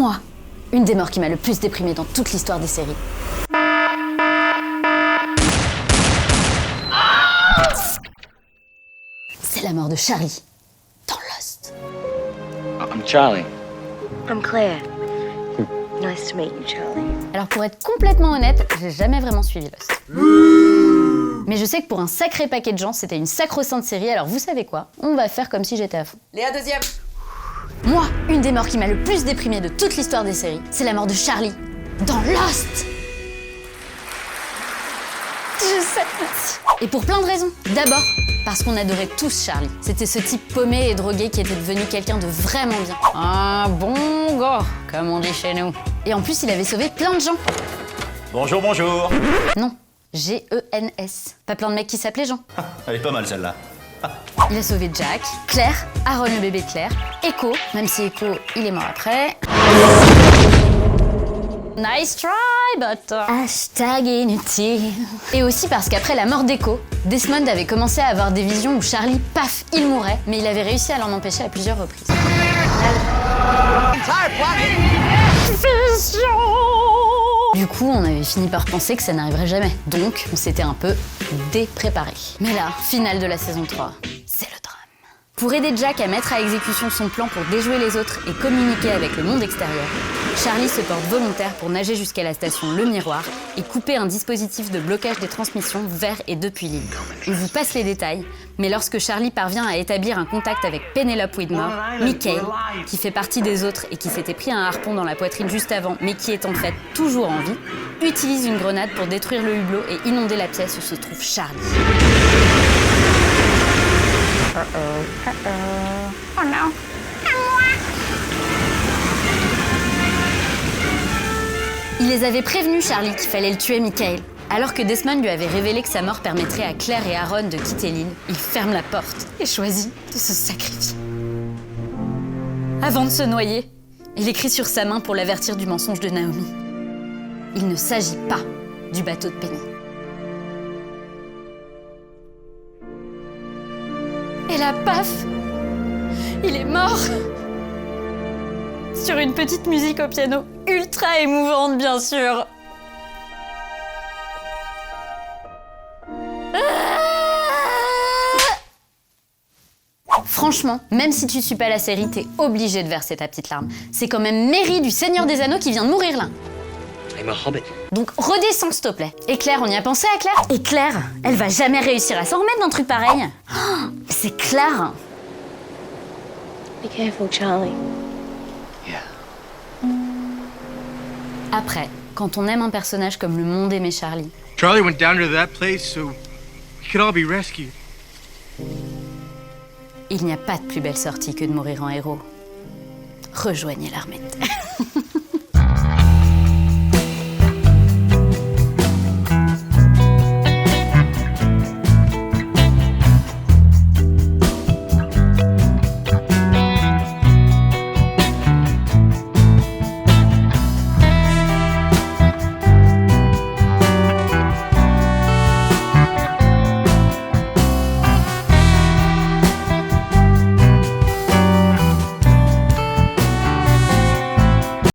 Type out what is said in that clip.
Moi, une des morts qui m'a le plus déprimée dans toute l'histoire des séries. C'est la mort de Charlie, dans Lost. I'm Charlie. I'm Claire. Nice to meet you, Charlie. Alors pour être complètement honnête, j'ai jamais vraiment suivi Lost. Mais je sais que pour un sacré paquet de gens, c'était une sacro-sainte série, alors vous savez quoi? On va faire comme si j'étais à fond. Léa, deuxième. Moi, une des morts qui m'a le plus déprimée de toute l'histoire des séries, c'est la mort de Charlie, dans Lost. Je sais. Et pour plein de raisons. D'abord, parce qu'on adorait tous Charlie. C'était ce type paumé et drogué qui était devenu quelqu'un de vraiment bien. Un bon gars, comme on dit chez nous. Et en plus, il avait sauvé plein de gens. Bonjour, bonjour. Non, G-E-N-S. Pas plein de mecs qui s'appelaient Jean. Elle est pas mal celle-là. Il a sauvé Jack, Claire, Aaron le bébé de Claire, Echo, même si Echo, il est mort après. Nice try, but... Hashtag inutile. Et aussi parce qu'après la mort d'Echo, Desmond avait commencé à avoir des visions où Charlie, paf, il mourait, mais il avait réussi à l'en empêcher à plusieurs reprises. Du coup, on avait fini par penser que ça n'arriverait jamais. Donc, on s'était un peu dépréparé. Mais là, finale de la saison 3, c'est le drame. Pour aider Jack à mettre à exécution son plan pour déjouer les autres et communiquer avec le monde extérieur, Charlie se porte volontaire pour nager jusqu'à la station Le Miroir et couper un dispositif de blocage des transmissions vers et depuis l'île. On vous passe les détails, mais lorsque Charlie parvient à établir un contact avec Penelope Widmore, Michael, qui fait partie des autres et qui s'était pris un harpon dans la poitrine juste avant, mais qui est en fait toujours en vie, utilise une grenade pour détruire le hublot et inonder la pièce où se trouve Charlie. Oh non. Il les avait prévenus, Charlie, qu'il fallait le tuer, Michael. Alors que Desmond lui avait révélé que sa mort permettrait à Claire et Aaron de quitter l'île, il ferme la porte et choisit de se sacrifier. Avant de se noyer, il écrit sur sa main pour l'avertir du mensonge de Naomi. Il ne s'agit pas du bateau de Penny. Et là, paf, il est mort. Sur une petite musique au piano, ultra émouvante, bien sûr. Franchement, même si tu suis pas la série, t'es obligé de verser ta petite larme. C'est quand même Merry du Seigneur des Anneaux qui vient de mourir là. I'm a hobbit. Donc redescends, s'il te plaît. Et Claire, on y a pensé à Claire? Et Claire, elle va jamais réussir à s'en remettre d'un truc pareil. Oh, c'est Claire. Be careful, Charlie. Yeah. Après, quand on aime un personnage comme le monde aimait Charlie, Charlie went down to that place so we could all be rescued. il n'y a pas de plus belle sortie que de mourir en héros. Rejoignez l'armée de terre.